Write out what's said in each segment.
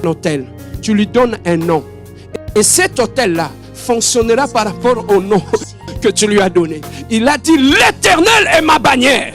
hôtel, tu lui donnes un nom. Et cet hôtel-là fonctionnera par rapport au nom que tu lui as donné. Il a dit, l'Éternel est ma bannière.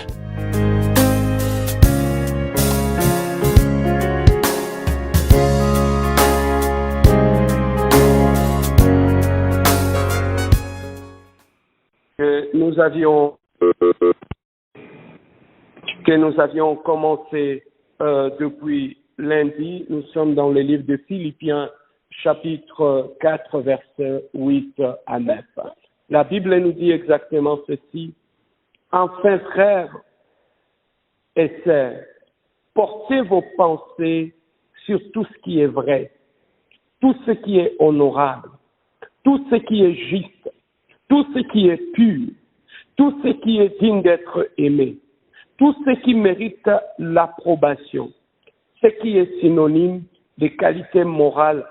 Que nous avions commencé depuis lundi. Nous sommes dans le livre de Philippiens, chapitre 4, versets 8 à 9. La Bible nous dit exactement ceci. Enfin, frères et sœurs, portez vos pensées sur tout ce qui est vrai, tout ce qui est honorable, tout ce qui est juste, tout ce qui est pur, tout ce qui est digne d'être aimé, tout ce qui mérite l'approbation, ce qui est synonyme de qualité morale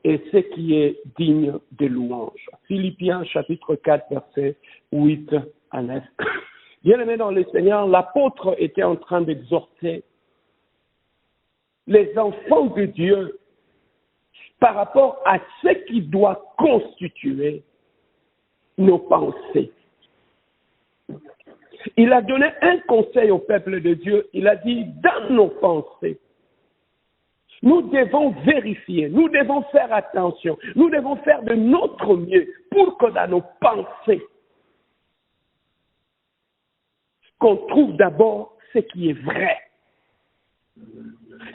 et ce qui est digne de louange. Philippiens chapitre 4, versets 8 à 9. Bien-aimés dans le Seigneur, l'apôtre était en train d'exhorter les enfants de Dieu par rapport à ce qui doit constituer nos pensées. Il a donné un conseil au peuple de Dieu. Il a dit, dans nos pensées, nous devons vérifier, nous devons faire attention, nous devons faire de notre mieux pour que dans nos pensées, qu'on trouve d'abord ce qui est vrai.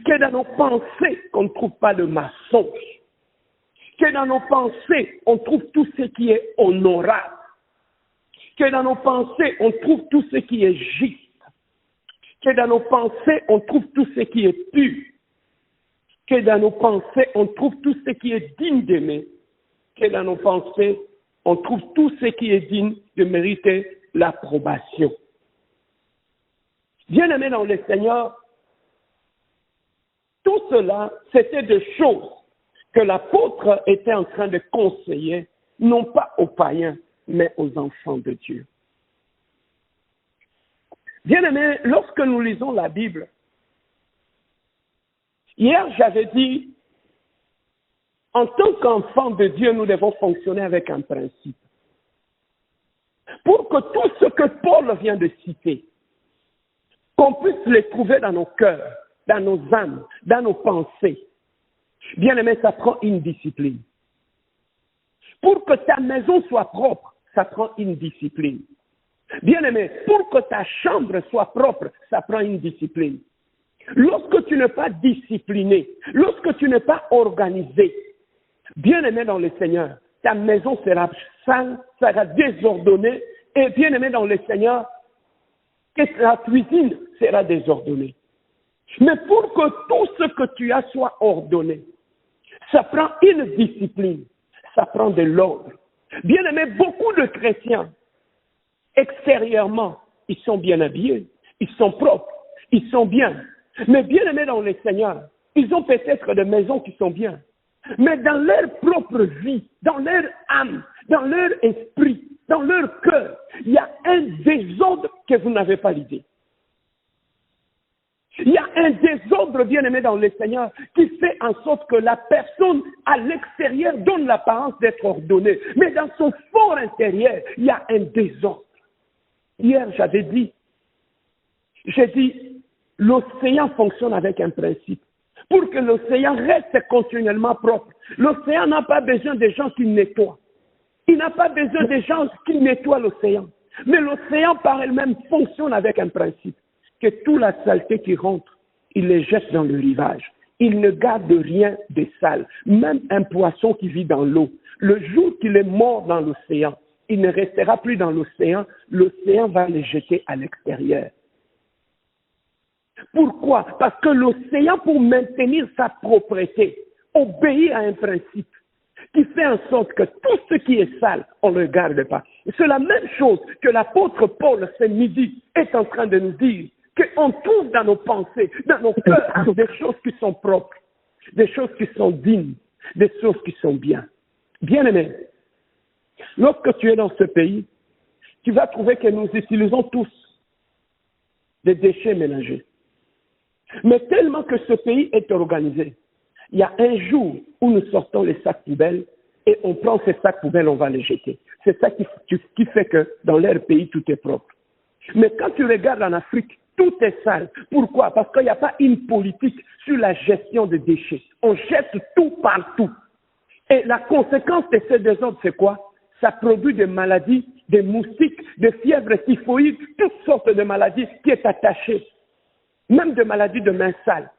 Que dans nos pensées, qu'on ne trouve pas de mensonge. Que dans nos pensées, on trouve tout ce qui est honorable. Que dans nos pensées, on trouve tout ce qui est juste. Que dans nos pensées, on trouve tout ce qui est pur. Que dans nos pensées, on trouve tout ce qui est digne d'aimer. Que dans nos pensées, on trouve tout ce qui est digne de mériter l'approbation. Bien-aimés dans le Seigneur, tout cela, c'était des choses que l'apôtre était en train de conseiller, non pas aux païens, mais aux enfants de Dieu. Bien-aimés, lorsque nous lisons la Bible, hier j'avais dit, en tant qu'enfants de Dieu, nous devons fonctionner avec un principe. Pour que tout ce que Paul vient de citer, qu'on puisse les trouver dans nos cœurs, dans nos âmes, dans nos pensées. Bien-aimé, ça prend une discipline. Pour que ta maison soit propre, ça prend une discipline. Bien-aimé, pour que ta chambre soit propre, ça prend une discipline. Lorsque tu n'es pas discipliné, lorsque tu n'es pas organisé, bien-aimé dans le Seigneur, ta maison sera sale, sera désordonnée, et bien-aimé dans le Seigneur, que la cuisine sera désordonnée. Mais pour que tout ce que tu as soit ordonné, ça prend une discipline, ça prend de l'ordre. Bien-aimé, beaucoup de chrétiens, extérieurement, ils sont bien habillés, ils sont propres, ils sont bien. Mais bien-aimés dans le Seigneur, ils ont peut-être des maisons qui sont bien. Mais dans leur propre vie, dans leur âme, dans leur esprit, dans leur cœur, il y a un désordre que vous n'avez pas l'idée. Il y a un désordre, bien-aimé dans le Seigneur, qui fait en sorte que la personne à l'extérieur donne l'apparence d'être ordonnée. Mais dans son fort intérieur, il y a un désordre. Hier, j'ai dit, l'océan fonctionne avec un principe. Pour que l'océan reste continuellement propre, l'océan n'a pas besoin de gens qui nettoient. Il n'a pas besoin de gens qui nettoient l'océan. Mais l'océan par elle-même fonctionne avec un principe. Que toute la saleté qui rentre, il les jette dans le rivage. Il ne garde rien de sale. Même un poisson qui vit dans l'eau, le jour qu'il est mort dans l'océan, il ne restera plus dans l'océan. L'océan va les jeter à l'extérieur. Pourquoi? Parce que l'océan, pour maintenir sa propreté, obéit à un principe qui fait en sorte que tout ce qui est sale, on ne le garde pas. C'est la même chose que l'apôtre Paul ce midi est en train de nous dire, qu'on trouve dans nos pensées, dans nos cœurs, des choses qui sont propres, des choses qui sont dignes, des choses qui sont bien. Bien-aimé, lorsque tu es dans ce pays, tu vas trouver que nous utilisons tous des déchets ménagers. Mais tellement que ce pays est organisé, il y a un jour où nous sortons les sacs poubelles et on prend ces sacs poubelles, on va les jeter. C'est ça qui fait que dans leur pays, tout est propre. Mais quand tu regardes en Afrique, tout est sale. Pourquoi? Parce qu'il n'y a pas une politique sur la gestion des déchets. On jette tout partout. Et la conséquence de ces désordres, c'est quoi? Ça produit des maladies, des moustiques, des fièvres typhoïdes, toutes sortes de maladies qui sont attachées. Même des maladies de mains sales.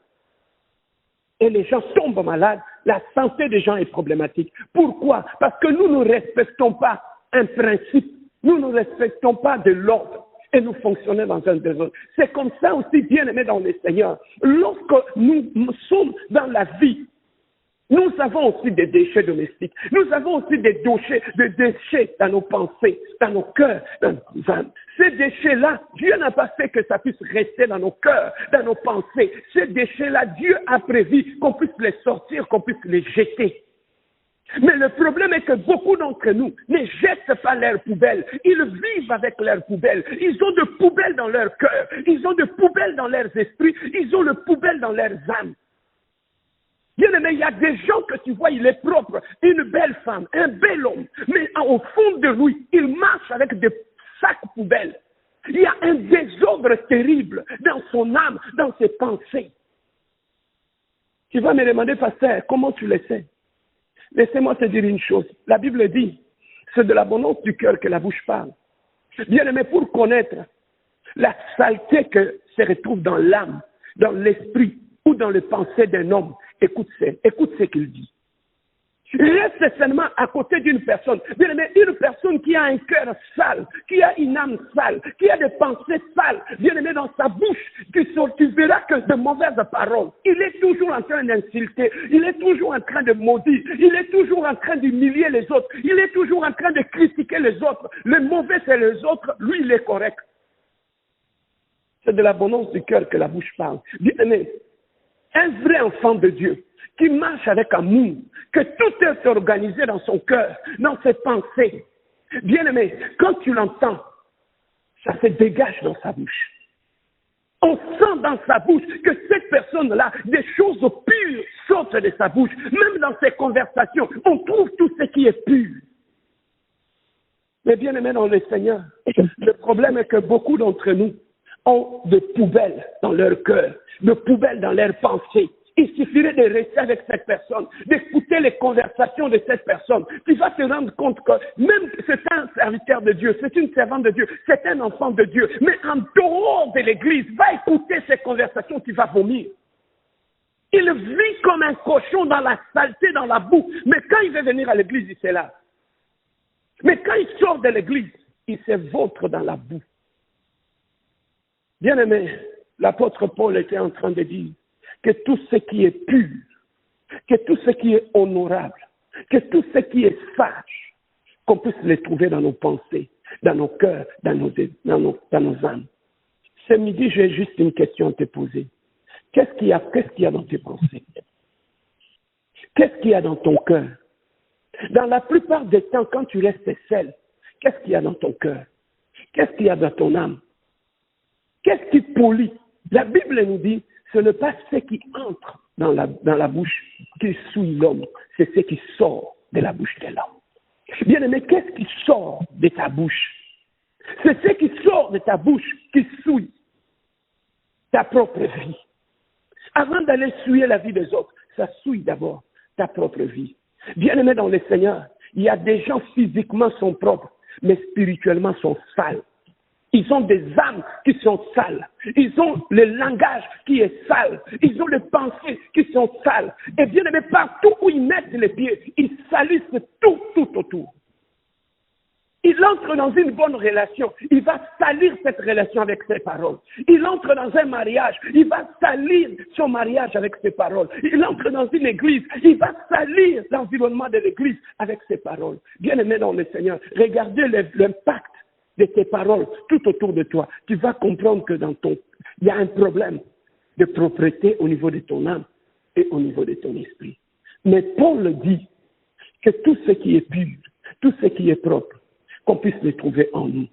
Et les gens tombent malades, la santé des gens est problématique. Pourquoi? Parce que nous ne respectons pas un principe, nous ne respectons pas de l'ordre et nous fonctionnons dans un désordre. C'est comme ça aussi, bien aimé dans le Seigneur. Lorsque nous sommes dans la vie, nous avons aussi des déchets domestiques. Nous avons aussi des déchets dans nos pensées, dans nos cœurs, dans nos âmes. Ces déchets-là, Dieu n'a pas fait que ça puisse rester dans nos cœurs, dans nos pensées. Ces déchets-là, Dieu a prévu qu'on puisse les sortir, qu'on puisse les jeter. Mais le problème est que beaucoup d'entre nous ne jettent pas leurs poubelles. Ils vivent avec leurs poubelles. Ils ont de poubelles dans leur cœur. Ils ont de poubelles dans leurs esprits. Ils ont de poubelles dans leurs âmes. Bien aimé, il y a des gens que tu vois, il est propre, une belle femme, un bel homme, mais au fond de lui, il marche avec des sacs poubelles. Il y a un désordre terrible dans son âme, dans ses pensées. Tu vas me demander, pasteur, comment tu le sais? Laissez-moi te dire une chose. La Bible dit, c'est de l'abondance du cœur que la bouche parle. Bien aimé, pour connaître la saleté que se retrouve dans l'âme, dans l'esprit ou dans les pensées d'un homme, écoute ce qu'il dit. Reste seulement à côté d'une personne. Bien aimé, une personne qui a un cœur sale, qui a une âme sale, qui a des pensées sales, bien aimé, dans sa bouche, tu verras que de mauvaises paroles. Il est toujours en train d'insulter, il est toujours en train de maudire, il est toujours en train d'humilier les autres, il est toujours en train de critiquer les autres. Le mauvais, c'est les autres, lui, il est correct. C'est de l'abondance du cœur que la bouche parle. Bien aimé, un vrai enfant de Dieu qui marche avec amour, que tout est organisé dans son cœur, dans ses pensées. Bien aimé, quand tu l'entends, ça se dégage dans sa bouche. On sent dans sa bouche que cette personne-là, des choses pures sortent de sa bouche. Même dans ses conversations, on trouve tout ce qui est pur. Mais bien aimé dans le Seigneur, le problème est que beaucoup d'entre nous ont des poubelles dans leur cœur, des poubelles dans leurs pensées. Il suffirait de rester avec cette personne, d'écouter les conversations de cette personne. Tu vas te rendre compte que même c'est un serviteur de Dieu, c'est une servante de Dieu, c'est un enfant de Dieu. Mais en dehors de l'église, va écouter ces conversations, tu vas vomir. Il vit comme un cochon dans la saleté, dans la boue. Mais quand il veut venir à l'église, il se lave. Mais quand il sort de l'église, il se vautre dans la boue. Bien aimé, l'apôtre Paul était en train de dire que tout ce qui est pur, que tout ce qui est honorable, que tout ce qui est sage, qu'on puisse les trouver dans nos pensées, dans nos cœurs, dans nos âmes. Ce midi, j'ai juste une question à te poser. Qu'est-ce qu'il y a dans tes pensées? Qu'est-ce qu'il y a dans ton cœur? Dans la plupart des temps, quand tu restes seul, qu'est-ce qu'il y a dans ton cœur? Qu'est-ce qu'il y a dans ton âme? Qu'est-ce qui pollue? La Bible nous dit, ce n'est pas ce qui entre dans la bouche qui souille l'homme, c'est ce qui sort de la bouche de l'homme. Bien aimé, qu'est-ce qui sort de ta bouche? C'est ce qui sort de ta bouche qui souille ta propre vie. Avant d'aller souiller la vie des autres, ça souille d'abord ta propre vie. Bien aimé dans le Seigneur, il y a des gens physiquement sont propres, mais spirituellement sont sales. Ils ont des âmes qui sont sales. Ils ont le langage qui est sale. Ils ont les pensées qui sont sales. Et bien aimé, partout où ils mettent les pieds, ils salissent tout autour. Il entre dans une bonne relation, il va salir cette relation avec ses paroles. Il entre dans un mariage, il va salir son mariage avec ses paroles. Il entre dans une église, il va salir l'environnement de l'église avec ses paroles. Bien aimé dans le Seigneur, regardez l'impact de tes paroles tout autour de toi. Tu vas comprendre que il y a un problème de propreté au niveau de ton âme et au niveau de ton esprit. Mais Paul dit que tout ce qui est pur, tout ce qui est propre, qu'on puisse les trouver en nous.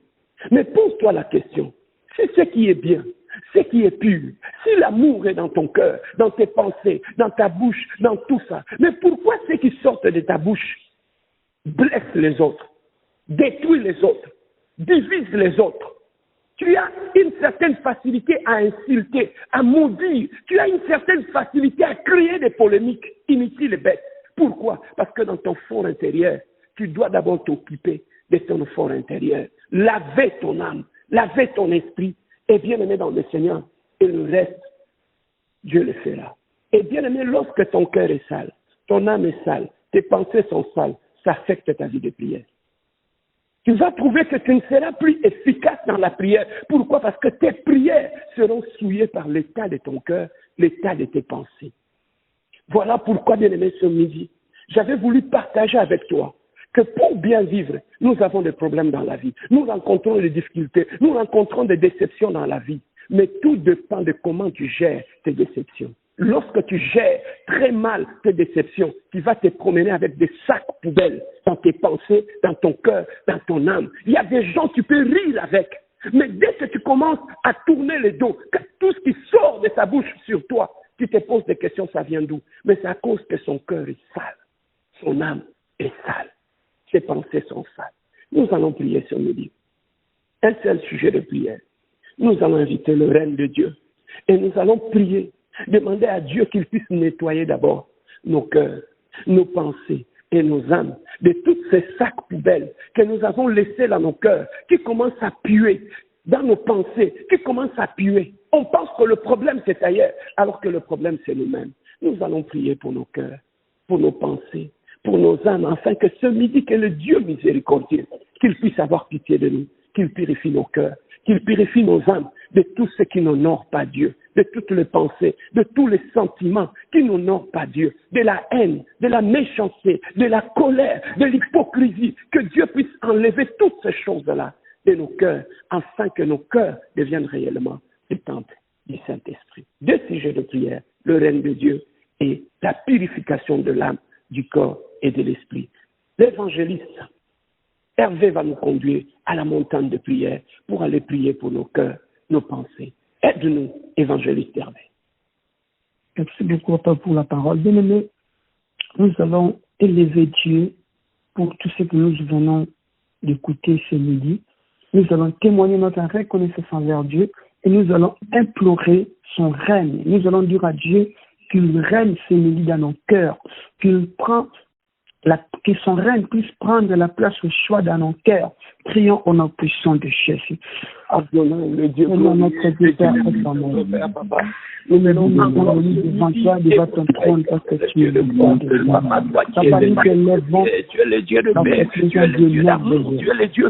Mais pose-toi la question, c'est ce qui est bien. ce qui est pur, si l'amour est dans ton cœur, dans tes pensées, dans ta bouche, dans tout ça, mais pourquoi ce qui sortent de ta bouche blesse les autres, détruit les autres, divise les autres? Tu as une certaine facilité à insulter, à maudire. Tu as une certaine facilité à créer des polémiques, imiter les bêtes. Pourquoi? Parce que dans ton fort intérieur, tu dois d'abord t'occuper de ton fort intérieur. Laver ton âme, laver ton esprit. Et bien aimé dans le Seigneur, et le reste, Dieu le fera. Et bien aimé, lorsque ton cœur est sale, ton âme est sale, tes pensées sont sales, ça affecte ta vie de prière. Tu vas trouver que tu ne seras plus efficace dans la prière. Pourquoi? Parce que tes prières seront souillées par l'état de ton cœur, l'état de tes pensées. Voilà pourquoi, bien aimé, ce midi, j'avais voulu partager avec toi que pour bien vivre, nous avons des problèmes dans la vie. Nous rencontrons des difficultés, nous rencontrons des déceptions dans la vie. Mais tout dépend de comment tu gères tes déceptions. Lorsque tu gères très mal tes déceptions, tu vas te promener avec des sacs poubelles dans tes pensées, dans ton cœur, dans ton âme. Il y a des gens, tu peux rire avec. Mais dès que tu commences à tourner le dos, que tout ce qui sort de sa bouche sur toi, tu te poses des questions, ça vient d'où? Mais c'est à cause que son cœur est sale. Son âme est sale. Ses pensées sont sales. Nous allons prier ce midi. Un seul sujet de prière. Nous allons inviter le règne de Dieu. Et nous allons prier, demander à Dieu qu'il puisse nettoyer d'abord nos cœurs, nos pensées et nos âmes de toutes ces sacs poubelles que nous avons laissés dans nos cœurs, qui commencent à puer dans nos pensées, qui commencent à puer. On pense que le problème c'est ailleurs, alors que le problème c'est nous-mêmes. Nous allons prier pour nos cœurs, pour nos pensées, pour nos âmes, afin que ce midi, que le Dieu miséricordieux, qu'il puisse avoir pitié de nous, qu'il purifie nos cœurs, qu'il purifie nos âmes de tout ce qui n'honore pas Dieu, de toutes les pensées, de tous les sentiments qui n'honorent pas Dieu, de la haine, de la méchanceté, de la colère, de l'hypocrisie, que Dieu puisse enlever toutes ces choses-là de nos cœurs, afin que nos cœurs deviennent réellement des temples du Saint-Esprit. Deux sujets de prière, le règne de Dieu et la purification de l'âme, du corps et de l'esprit. L'évangéliste Hervé va nous conduire à la montagne de prière pour aller prier pour nos cœurs, nos pensées. Aide-nous, évangéliste Hervé. Merci beaucoup, Papa, pour la parole. Bien-aimés, nous allons élever Dieu pour tout ce que nous venons d'écouter ce midi. Nous allons témoigner notre reconnaissance envers Dieu et nous allons implorer son règne. Nous allons dire à Dieu qu'il règne ce midi dans nos cœurs, que son règne puisse prendre la place au choix dans nos cœurs. Prions au nom puissant de Jésus. Abdonnons le Dieu, notre Dieu, Père, Papa. Nous venons devant toi, devant ton trône, parce que tu es le bon de Papa, nous te lèvons, tu es le Dieu de paix, tu es le Dieu d'amour, tu es le Dieu